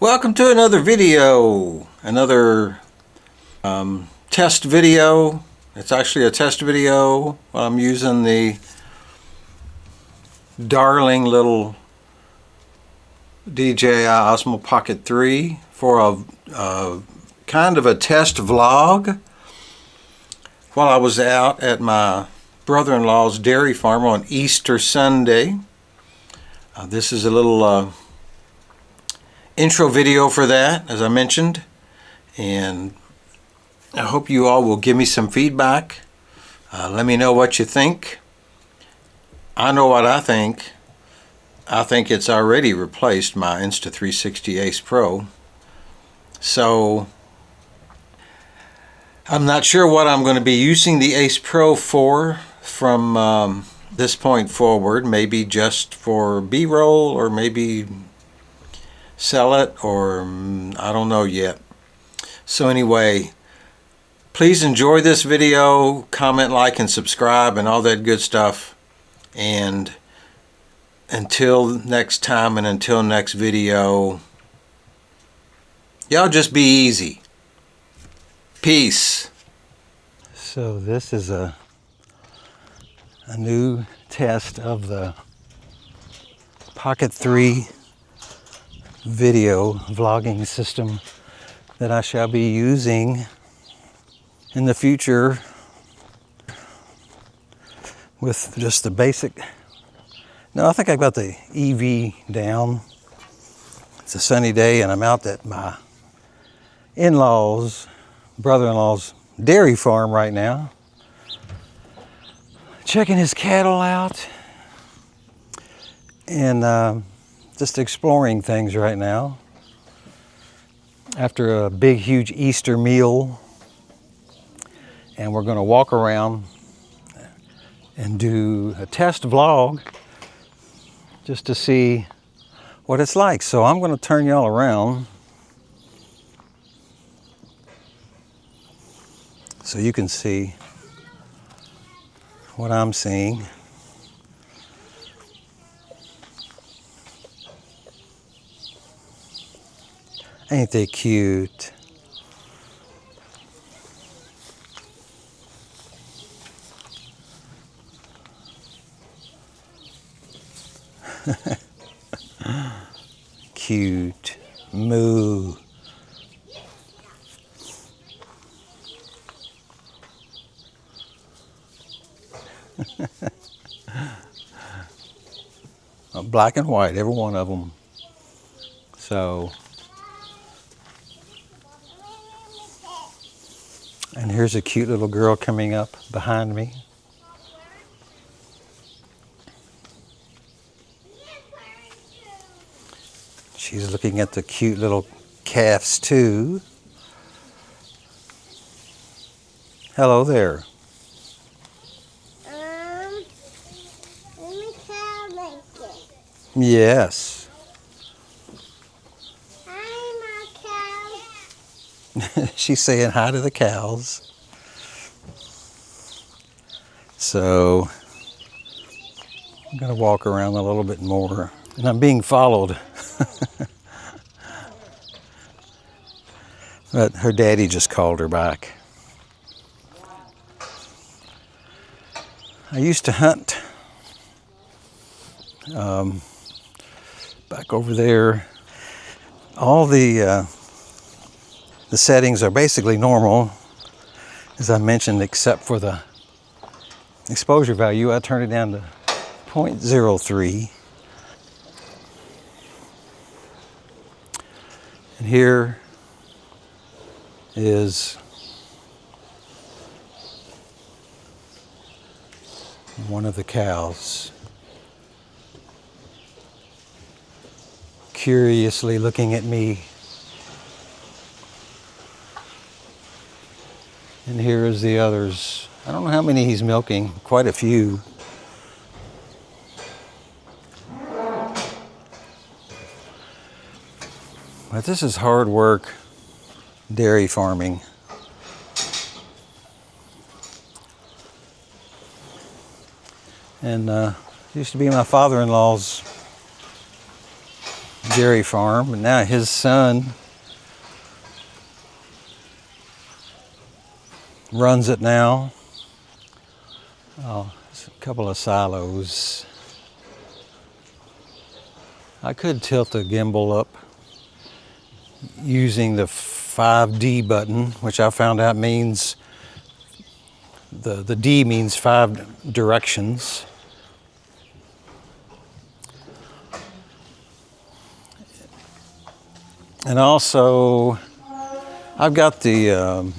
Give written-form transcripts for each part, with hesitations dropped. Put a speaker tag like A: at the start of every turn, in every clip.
A: Welcome to another video, another test video. It's actually a test video. I'm using the darling little DJI Osmo Pocket 3 for a kind of a test vlog while I was out at my brother-in-law's dairy farm on Easter Sunday. This is a little intro video for that, as I mentioned, and I hope you all will give me some feedback. Let me know what you think. I know what I think. I think it's already replaced my Insta360 Ace Pro. So I'm not sure what I'm going to be using the Ace Pro for from this point forward. Maybe just for B-roll, or maybe sell it, or I don't know yet. So anyway, please enjoy this video, comment, like, and subscribe, and all that good stuff. And until next time, and until next video, y'all just be easy. Peace. So this is a new test of the Pocket 3 video vlogging system that I shall be using in the future with just the basic. No, I think I've got the EV down. It's a sunny day and I'm out at my in-laws, brother-in-law's dairy farm right now, checking his cattle out and just exploring things right now after a big huge Easter meal. And we're going to walk around and do a test vlog just to see what it's like. So I'm going to turn y'all around so you can see what I'm seeing. Ain't they cute? Cute. Moo. Black and white, every one of them. So, and here's a cute little girl coming up behind me. She's looking at the cute little calves too. Hello there.
B: Let me cow make it.
A: Yes.
B: Hi, my cow.
A: She's saying hi to the cows. So I'm going to walk around a little bit more. And I'm being followed. But her daddy just called her back. I used to hunt back over there. All the settings are basically normal, as I mentioned, except for the exposure value. I turned it down to 0.03. And here is one of the cows curiously looking at me. And here is the others. I don't know how many he's milking, quite a few. But this is hard work, dairy farming. And used to be my father-in-law's dairy farm, and now his son runs it now. Oh, there's a couple of silos. I could tilt the gimbal up using the 5D button, which I found out means the D means 5 directions. And also, I've got the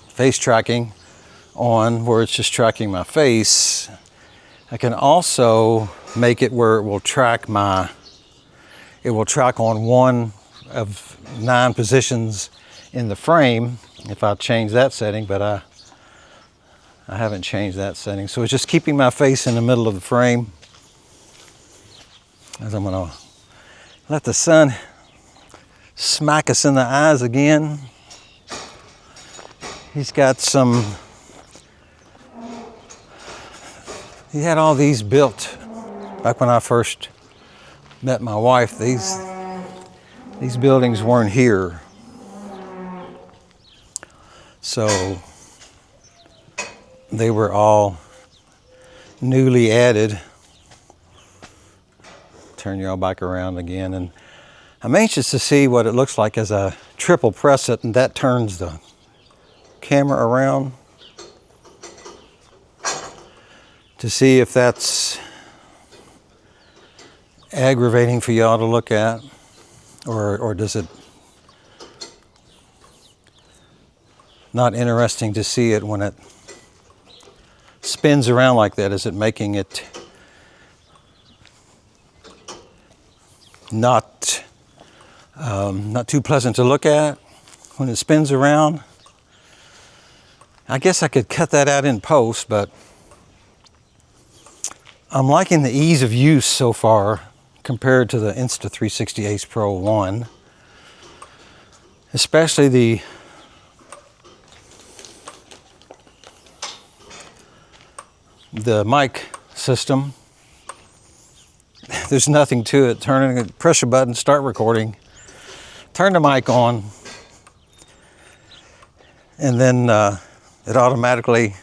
A: face tracking on where it's just tracking my face. I can also make it where it will track on one of 9 positions in the frame if I change that setting, but I haven't changed that setting. So it's just keeping my face in the middle of the frame as I'm gonna let the sun smack us in the eyes again. He had all these built back when I first met my wife. These buildings weren't here. So they were all newly added. Turn y'all back around again, and I'm anxious to see what it looks like as I triple press it and that turns the camera around, to see if that's aggravating for y'all to look at, or does it not interesting to see it when it spins around like that? Is it making it not too pleasant to look at when it spins around? I guess I could cut that out in post, but I'm liking the ease of use so far compared to the Insta360 Ace Pro 1, especially the mic system. There's nothing to it. Press a button, start recording, turn the mic on, and then it automatically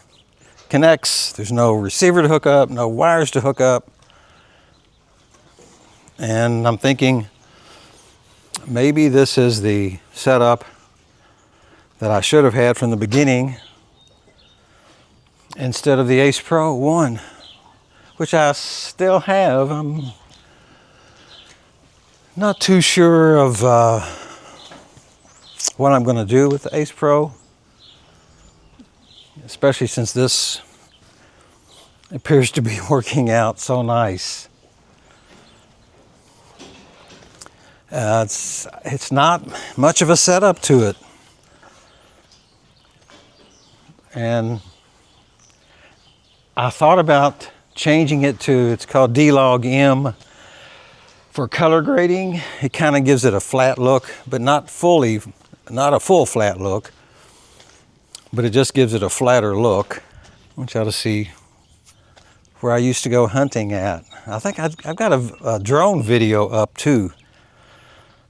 A: connects. There's no receiver to hook up, no wires to hook up. And I'm thinking maybe this is the setup that I should have had from the beginning instead of the Ace Pro 1, which I still have. I'm not too sure of what I'm going to do with the Ace Pro, especially since this appears to be working out so nice. It's not much of a setup to it, and I thought about changing it to, it's called D-Log M for color grading. It kind of gives it a flat look, but not a full flat look, but it just gives it a flatter look. I want y'all to see where I used to go hunting at. I think I've got a drone video up too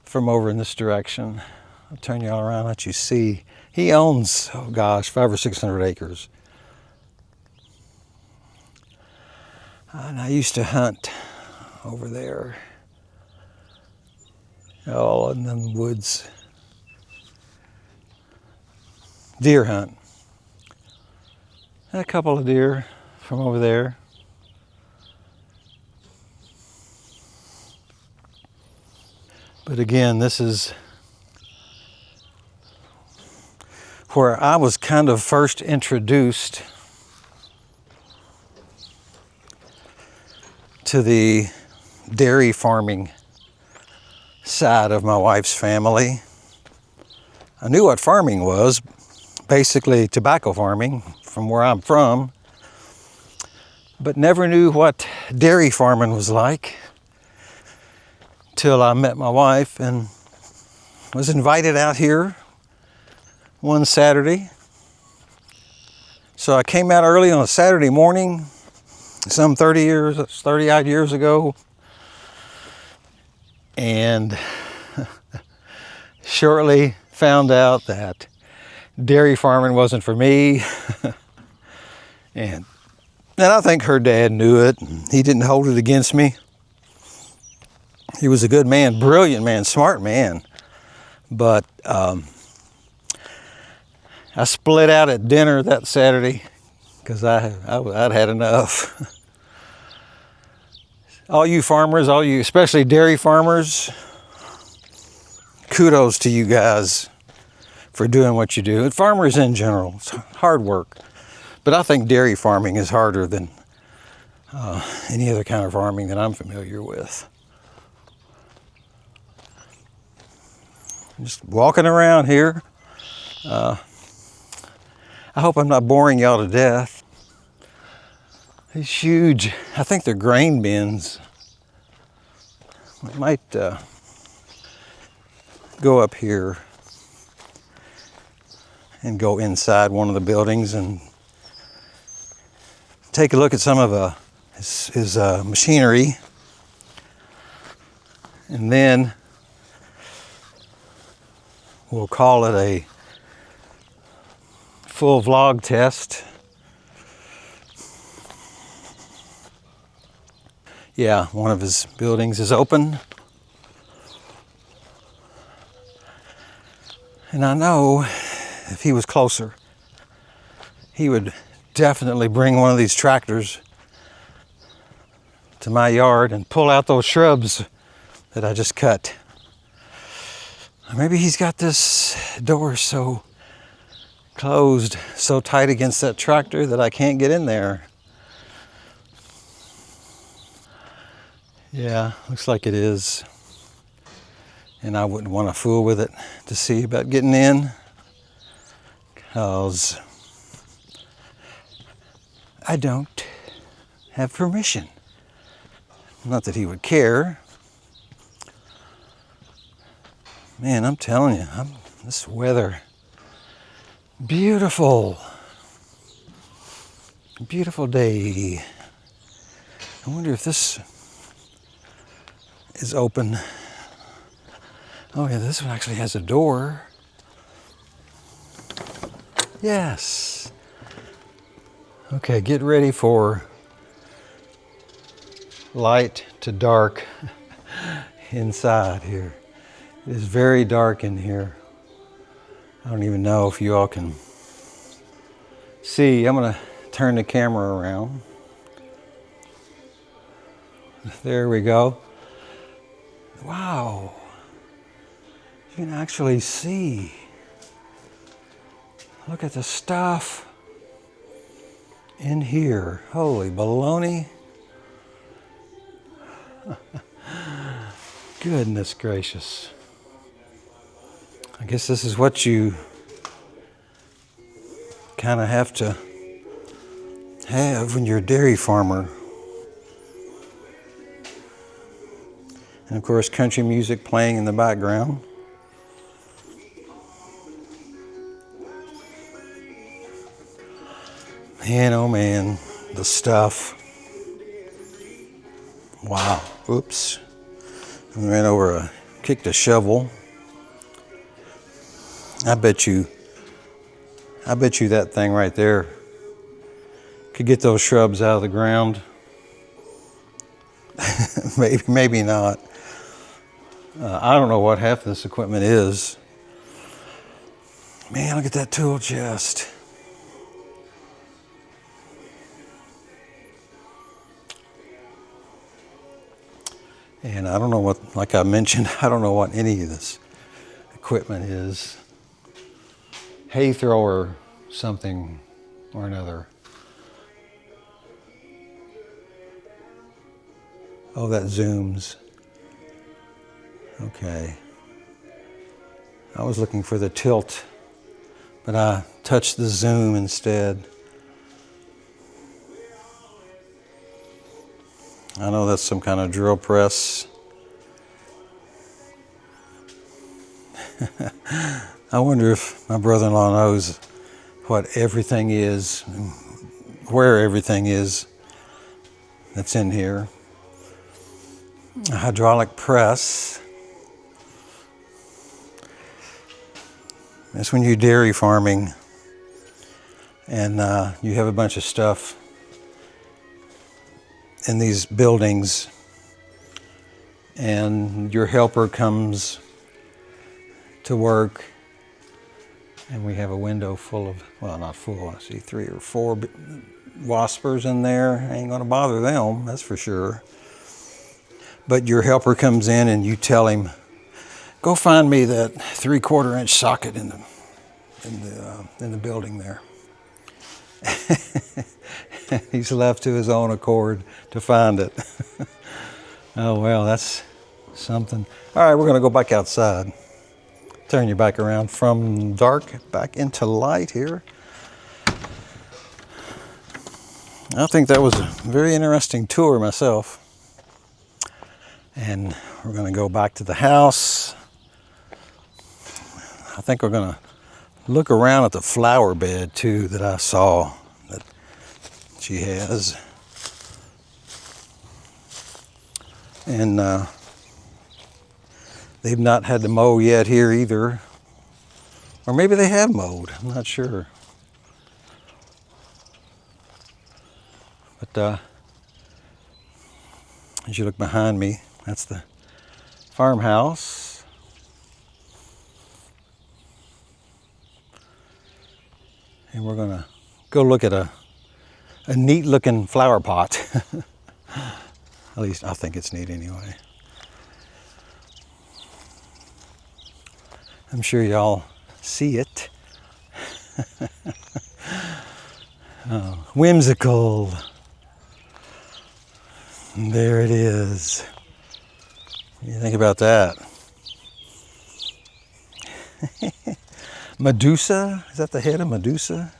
A: from over in this direction. I'll turn y'all around, let you see. He owns, oh gosh, 500 or 600 acres. And I used to hunt over there. Oh, in the woods. Deer hunt. A couple of deer from over there. But again, this is where I was kind of first introduced to the dairy farming side of my wife's family. I knew what farming was, basically tobacco farming from where I'm from, but never knew what dairy farming was like till I met my wife and was invited out here one Saturday. So I came out early on a Saturday morning, some 30 odd years ago,
C: and shortly found out that dairy farming wasn't for me. and I think her dad knew it. He didn't hold it against me. He was a good man, brilliant man, smart man. But I split out at dinner that Saturday because I'd had enough. All you farmers, especially dairy farmers, kudos to you guys for doing what you do. And farmers in general, it's hard work. But I think dairy farming is harder than any other kind of farming that I'm familiar with. Just walking around here. I hope I'm not boring y'all to death. These huge, I think they're grain bins. We might go up here and go inside one of the buildings and take a look at some of his machinery. And then we'll call it a full vlog test. Yeah, one of his buildings is open. And I know if he was closer, he would definitely bring one of these tractors to my yard and pull out those shrubs that I just cut. Or maybe he's got this door so closed, so tight against that tractor that I can't get in there. Yeah, looks like it is. And I wouldn't want to fool with it to see about getting in, because I don't have permission. Not that he would care. Man, I'm telling you, this weather, beautiful. Beautiful day. I wonder if this is open. Oh yeah, this one actually has a door. Yes. Okay, get ready for light to dark inside here. It is very dark in here. I don't even know if you all can see. I'm gonna turn the camera around. There we go. Wow. You can actually see. Look at the stuff in here. Holy baloney. Goodness gracious. I guess this is what you kind of have to have when you're a dairy farmer. And of course, country music playing in the background. Man, oh man, the stuff. Wow, oops. I ran over kicked a shovel. I bet you that thing right there could get those shrubs out of the ground. maybe not. I don't know what half this equipment is. Man, look at that tool chest. And I don't know what, like I mentioned, I don't know what any of this equipment is. Hay thrower, something or another. Oh, that zooms. Okay. I was looking for the tilt, but I touched the zoom instead. I know that's some kind of drill press. I wonder if my brother-in-law knows what everything is, where everything is that's in here. A hydraulic press. That's when you're dairy farming and you have a bunch of stuff in these buildings, and your helper comes to work, and we have a window full of, well, not full, I see 3 or 4 waspers in there. Ain't gonna bother them, that's for sure. But your helper comes in and you tell him, go find me that 3/4 inch socket in the building there. He's left to his own accord to find it. Oh well, that's something. All right, we're gonna go back outside. Turn you back around from dark back into light here. I think that was a very interesting tour myself. And we're gonna go back to the house. I think we're gonna look around at the flower bed too that I saw that she has. And they've not had to mow yet here either. Or maybe they have mowed, I'm not sure. But as you look behind me, that's the farmhouse. And we're gonna go look at a neat looking flower pot. At least I think it's neat anyway. I'm sure y'all see it. Oh, whimsical. There it is. What do you think about that? Medusa? Is that the head of Medusa?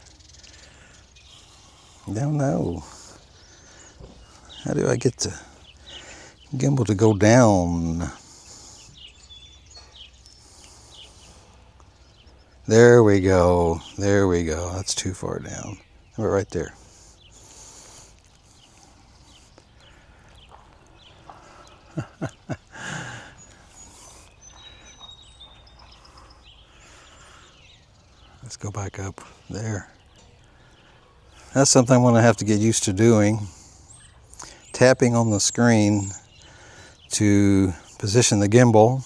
C: I don't know. How do I get the gimbal to go down? There we go. There we go. That's too far down. How about right there? Let's go back up there. That's something I'm going to have to get used to doing. Tapping on the screen to position the gimbal.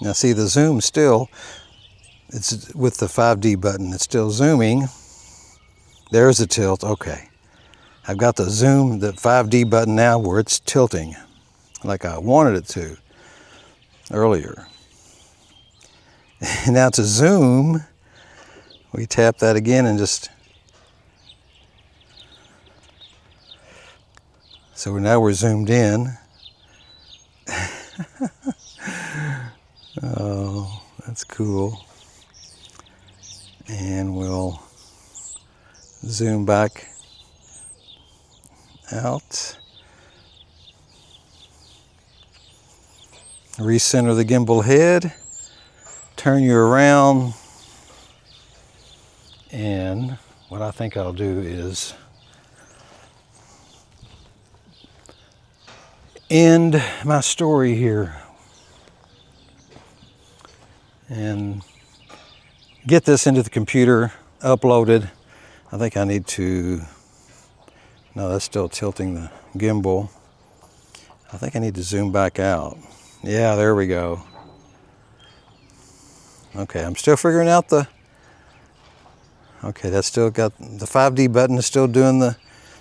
C: Now see the zoom still, it's with the 5D button, it's still zooming. There's the tilt, okay. I've got the zoom, the 5D button now where it's tilting like I wanted it to earlier. Now to zoom, we tap that again and just, so now we're zoomed in. Oh, that's cool. And we'll zoom back out. Recenter the gimbal head. Turn you around. And what I think I'll do is end my story here and get this into the computer, uploaded. I think I need to, no, that's still tilting the gimbal. I think I need to zoom back out. Yeah, there we go. Okay, I'm still figuring out the, okay, that's still got, the 5D button is still doing the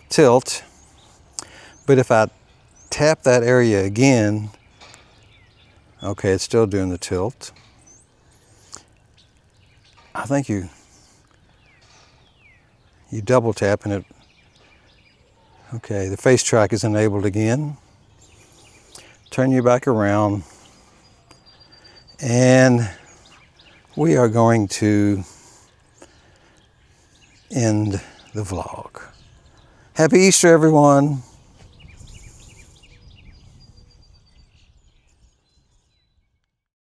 C: tilt. But if I tap that area again, okay, it's still doing the tilt. I think you double tap and it, okay, the face track is enabled again. Turn you back around and we are going to end the vlog. Happy Easter, everyone.